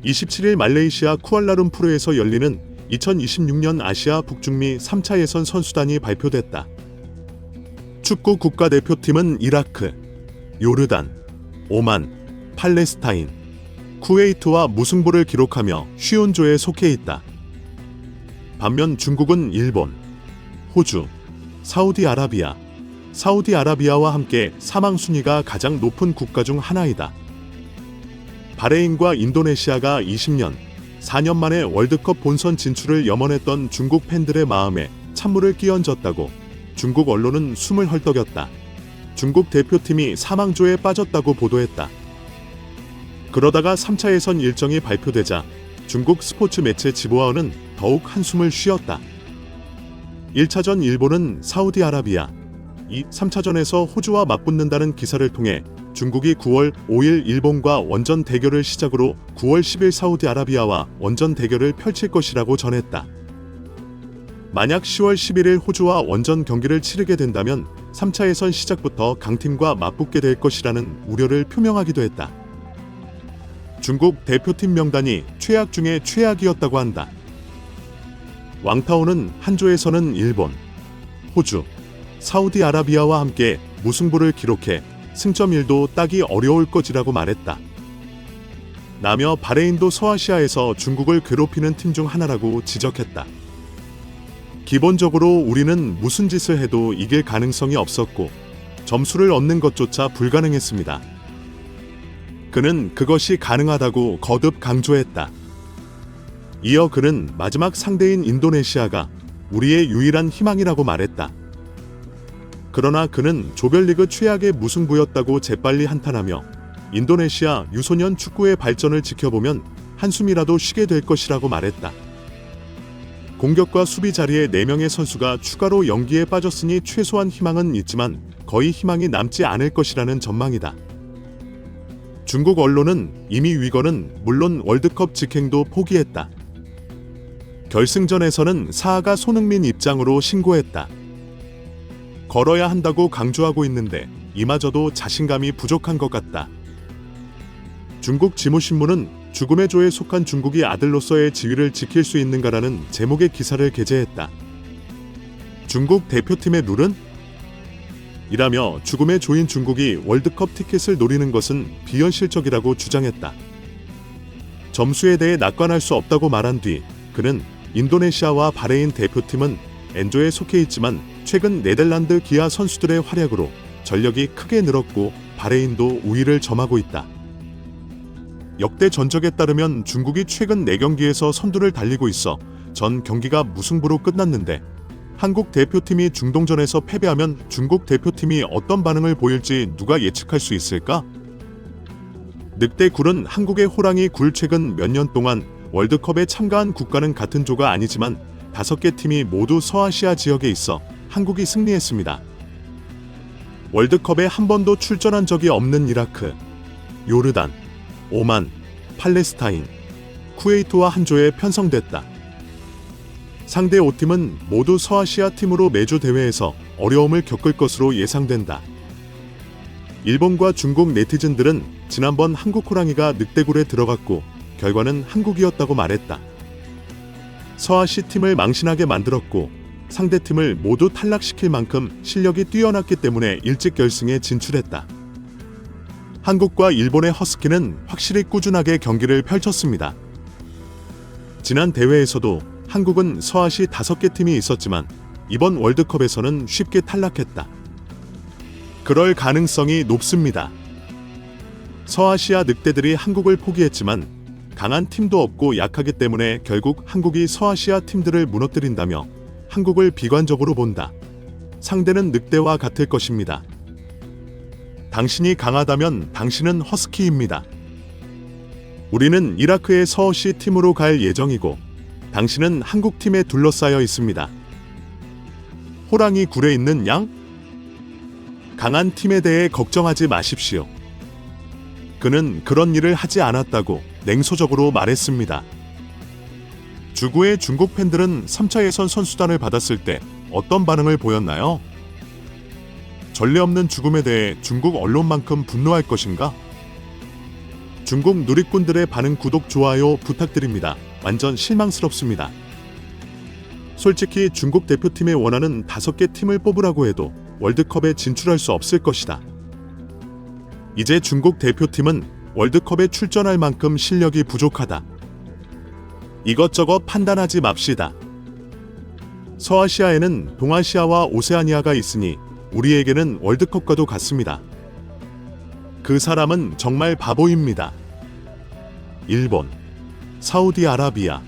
27일 말레이시아 쿠알라룸푸르에서 열리는 2026년 아시아 북중미 3차 예선 선수단이 발표됐다. 축구 국가대표팀은 이라크, 요르단, 오만, 팔레스타인, 쿠웨이트와 무승부를 기록하며 쉬운 조에 속해 있다. 반면 중국은 일본, 호주, 사우디아라비아와 함께 사망 순위가 가장 높은 국가 중 하나이다. 바레인과 인도네시아가 4년 만에 월드컵 본선 진출을 염원했던 중국 팬들의 마음에 찬물을 끼얹었다고 중국 언론은 숨을 헐떡였다. 중국 대표팀이 사망조에 빠졌다고 보도했다. 그러다가 3차 예선 일정이 발표되자 중국 스포츠 매체 지보아은은 더욱 한숨을 쉬었다. 1차전 일본은 사우디아라비아, 3차전에서 호주와 맞붙는다는 기사를 통해 중국이 9월 5일 일본과 원전 대결을 시작으로 9월 10일 사우디아라비아와 원전 대결을 펼칠 것이라고 전했다. 만약 10월 11일 호주와 원전 경기를 치르게 된다면 3차 예선 시작부터 강팀과 맞붙게 될 것이라는 우려를 표명하기도 했다. 중국 대표팀 명단이 최악 중에 최악이었다고 한다. 왕타오는 한 조에서는 일본, 호주, 사우디아라비아와 함께 무승부를 기록해 승점 1도 따기 어려울 것이라고 말했다. 라며 바레인도 서아시아에서 중국을 괴롭히는 팀 중 하나라고 지적했다. 기본적으로 우리는 무슨 짓을 해도 이길 가능성이 없었고 점수를 얻는 것조차 불가능했습니다. 그는 그것이 가능하다고 거듭 강조했다. 이어 그는 마지막 상대인 인도네시아가 우리의 유일한 희망이라고 말했다. 그러나 그는 조별리그 최악의 무승부였다고 재빨리 한탄하며 인도네시아 유소년 축구의 발전을 지켜보면 한숨이라도 쉬게 될 것이라고 말했다. 공격과 수비 자리에 4명의 선수가 추가로 연기에 빠졌으니 최소한 희망은 있지만 거의 희망이 남지 않을 것이라는 전망이다. 중국 언론은 이미 위건은 물론 월드컵 직행도 포기했다. 결승전에서는 사하가 손흥민 입장으로 신고했다. 걸어야 한다고 강조하고 있는데 이마저도 자신감이 부족한 것 같다. 중국 지무신문은 죽음의 조에 속한 중국이 아들로서의 지위를 지킬 수 있는가라는 제목의 기사를 게재했다. 중국 대표팀의 룰은? 이라며 죽음의 조인 중국이 월드컵 티켓을 노리는 것은 비현실적이라고 주장했다. 점수에 대해 낙관할 수 없다고 말한 뒤 그는 인도네시아와 바레인 대표팀은 N조에 속해 있지만 최근 네덜란드 기아 선수들의 활약으로 전력이 크게 늘었고 바레인도 우위를 점하고 있다. 역대 전적에 따르면 중국이 최근 4경기에서 선두를 달리고 있어 전 경기가 무승부로 끝났는데 한국 대표팀이 중동전에서 패배하면 중국 대표팀이 어떤 반응을 보일지 누가 예측할 수 있을까? 늑대 굴은 한국의 호랑이 굴. 최근 몇 년 동안 월드컵에 참가한 국가는 같은 조가 아니지만 5개 팀이 모두 서아시아 지역에 있어 한국이 승리했습니다. 월드컵에 한 번도 출전한 적이 없는 이라크, 요르단, 오만, 팔레스타인, 쿠웨이트와 한 조에 편성됐다. 상대 5팀은 모두 서아시아 팀으로 매주 대회에서 어려움을 겪을 것으로 예상된다. 일본과 중국 네티즌들은 지난번 한국 호랑이가 늑대굴에 들어갔고 결과는 한국이었다고 말했다. 서아시 팀을 망신하게 만들었고 상대팀을 모두 탈락시킬 만큼 실력이 뛰어났기 때문에 일찍 결승에 진출했다. 한국과 일본의 허스키는 확실히 꾸준하게 경기를 펼쳤습니다. 지난 대회에서도 한국은 서아시 5개 팀이 있었지만 이번 월드컵에서는 쉽게 탈락했다. 그럴 가능성이 높습니다. 서아시아 늑대들이 한국을 포기했지만 강한 팀도 없고 약하기 때문에 결국 한국이 서아시아 팀들을 무너뜨린다며 한국을 비관적으로 본다. 상대는 늑대와 같을 것입니다. 당신이 강하다면 당신은 허스키입니다. 우리는 이라크의 서어시 팀으로 갈 예정이고 당신은 한국 팀에 둘러싸여 있습니다. 호랑이 굴에 있는 양? 강한 팀에 대해 걱정하지 마십시오. 그는 그런 일을 하지 않았다고 냉소적으로 말했습니다. 주구의 중국 팬들은 3차 예선 선수단을 받았을 때 어떤 반응을 보였나요? 전례 없는 죽음에 대해 중국 언론만큼 분노할 것인가? 중국 누리꾼들의 반응 구독 좋아요 부탁드립니다. 완전 실망스럽습니다. 솔직히 중국 대표팀에 원하는 5개 팀을 뽑으라고 해도 월드컵에 진출할 수 없을 것이다. 이제 중국 대표팀은 월드컵에 출전할 만큼 실력이 부족하다. 이것저것 판단하지 맙시다. 서아시아에는 동아시아와 오세아니아가 있으니 우리에게는 월드컵과도 같습니다. 그 사람은 정말 바보입니다. 일본, 사우디아라비아,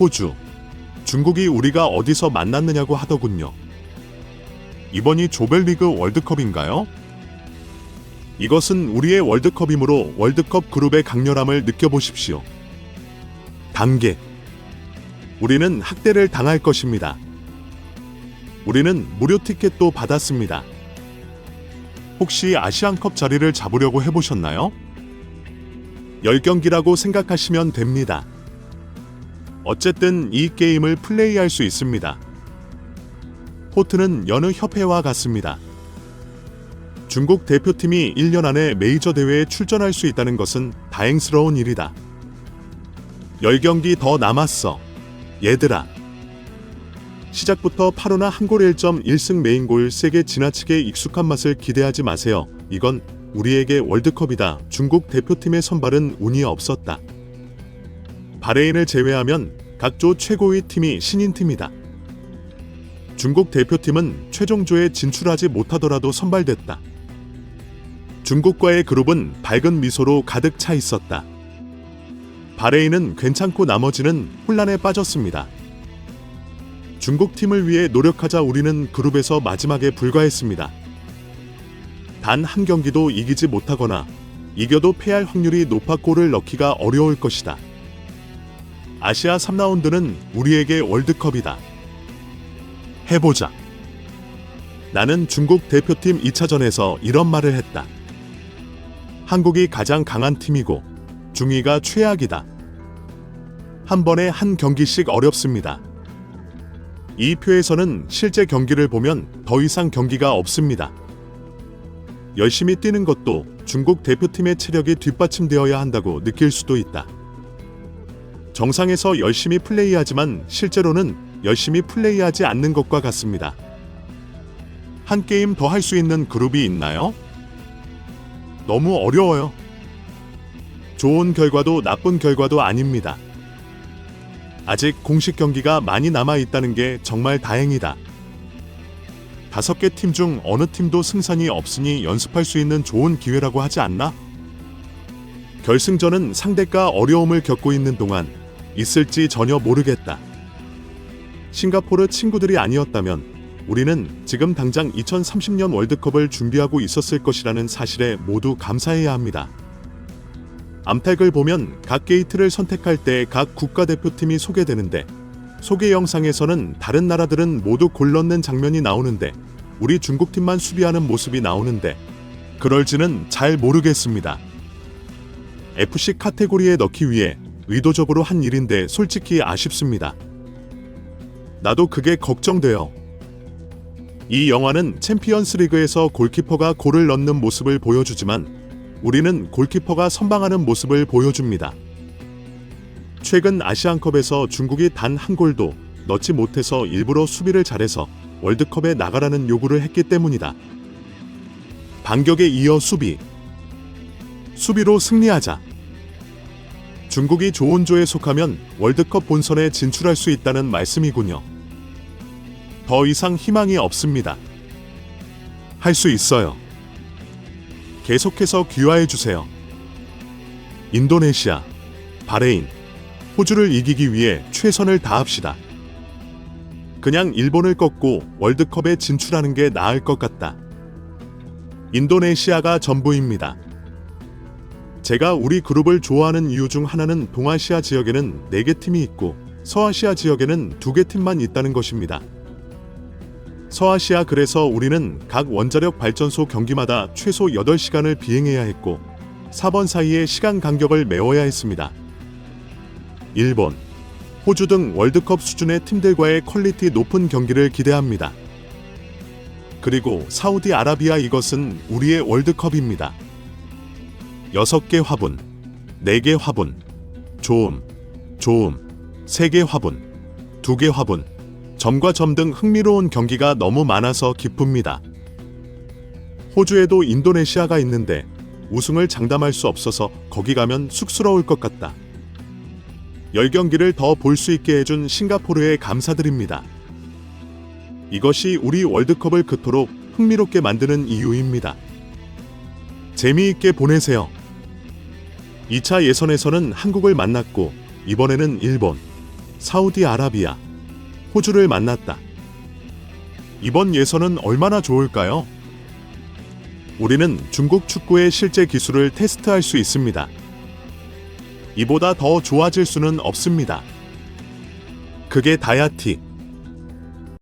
호주, 중국이 우리가 어디서 만났느냐고 하더군요. 이번이 조별리그 월드컵인가요? 이것은 우리의 월드컵이므로 월드컵 그룹의 강렬함을 느껴보십시오. 단계. 우리는 학대를 당할 것입니다. 우리는 무료 티켓도 받았습니다. 혹시 아시안컵 자리를 잡으려고 해보셨나요? 10경기라고 생각하시면 됩니다. 어쨌든 이 게임을 플레이할 수 있습니다. 포트는 여느 협회와 같습니다. 중국 대표팀이 1년 안에 메이저 대회에 출전할 수 있다는 것은 다행스러운 일이다. 10경기 더 남았어. 얘들아. 시작부터 8호나 한 골 1점 1승 메인골 세게 지나치게 익숙한 맛을 기대하지 마세요. 이건 우리에게 월드컵이다. 중국 대표팀의 선발은 운이 없었다. 바레인을 제외하면 각조 최고의 팀이 신인팀이다. 중국 대표팀은 최종조에 진출하지 못하더라도 선발됐다. 중국과의 그룹은 밝은 미소로 가득 차 있었다. 바레인은 괜찮고 나머지는 혼란에 빠졌습니다. 중국 팀을 위해 노력하자. 우리는 그룹에서 마지막에 불과했습니다. 단 한 경기도 이기지 못하거나 이겨도 패할 확률이 높아 골을 넣기가 어려울 것이다. 아시아 3라운드는 우리에게 월드컵이다. 해보자. 나는 중국 대표팀 2차전에서 이런 말을 했다. 한국이 가장 강한 팀이고 중위가 최악이다. 한 번에 한 경기씩 어렵습니다. 이 표에서는 실제 경기를 보면 더 이상 경기가 없습니다. 열심히 뛰는 것도 중국 대표팀의 체력이 뒷받침되어야 한다고 느낄 수도 있다. 정상에서 열심히 플레이하지만 실제로는 열심히 플레이하지 않는 것과 같습니다. 한 게임 더 할 수 있는 그룹이 있나요? 너무 어려워요. 좋은 결과도 나쁜 결과도 아닙니다. 아직 공식 경기가 많이 남아 있다는 게 정말 다행이다. 5개 팀 중 어느 팀도 승산이 없으니 연습할 수 있는 좋은 기회라고 하지 않나? 결승전은 상대가 어려움을 겪고 있는 동안 있을지 전혀 모르겠다. 싱가포르 친구들이 아니었다면 우리는 지금 당장 2030년 월드컵을 준비하고 있었을 것이라는 사실에 모두 감사해야 합니다. 암탉을 보면 각 게이트를 선택할 때 각 국가대표팀이 소개되는데 소개 영상에서는 다른 나라들은 모두 골 넣는 장면이 나오는데 우리 중국팀만 수비하는 모습이 나오는데 그럴지는 잘 모르겠습니다. FC 카테고리에 넣기 위해 의도적으로 한 일인데 솔직히 아쉽습니다. 나도 그게 걱정돼요. 이 영화는 챔피언스 리그에서 골키퍼가 골을 넣는 모습을 보여주지만 우리는 골키퍼가 선방하는 모습을 보여줍니다. 최근 아시안컵에서 중국이 단 한 골도 넣지 못해서 일부러 수비를 잘해서 월드컵에 나가라는 요구를 했기 때문이다. 반격에 이어 수비. 수비로 승리하자. 중국이 좋은 조에 속하면 월드컵 본선에 진출할 수 있다는 말씀이군요. 더 이상 희망이 없습니다. 할 수 있어요. 계속해서 귀화해주세요. 인도네시아, 바레인, 호주를 이기기 위해 최선을 다합시다. 그냥 일본을 꺾고 월드컵에 진출하는 게 나을 것 같다. 인도네시아가 전부입니다. 제가 우리 그룹을 좋아하는 이유 중 하나는 동아시아 지역에는 4개 팀이 있고 서아시아 지역에는 2개 팀만 있다는 것입니다. 서아시아 그래서 우리는 각 원자력 발전소 경기마다 최소 8시간을 비행해야 했고 4번 사이의 시간 간격을 메워야 했습니다. 일본, 호주 등 월드컵 수준의 팀들과의 퀄리티 높은 경기를 기대합니다. 그리고 사우디아라비아 이것은 우리의 월드컵입니다. 6개 화분, 4개 화분, 조음, 조음, 3개 화분, 2개 화분, 점과 점 등 흥미로운 경기가 너무 많아서 기쁩니다. 호주에도 인도네시아가 있는데 우승을 장담할 수 없어서 거기 가면 쑥스러울 것 같다. 10경기를 더 볼 수 있게 해준 싱가포르에 감사드립니다. 이것이 우리 월드컵을 그토록 흥미롭게 만드는 이유입니다. 재미있게 보내세요. 2차 예선에서는 한국을 만났고 이번에는 일본, 사우디아라비아, 호주를 만났다. 이번 예선은 얼마나 좋을까요? 우리는 중국 축구의 실제 기술을 테스트할 수 있습니다. 이보다 더 좋아질 수는 없습니다. 그게 다야티.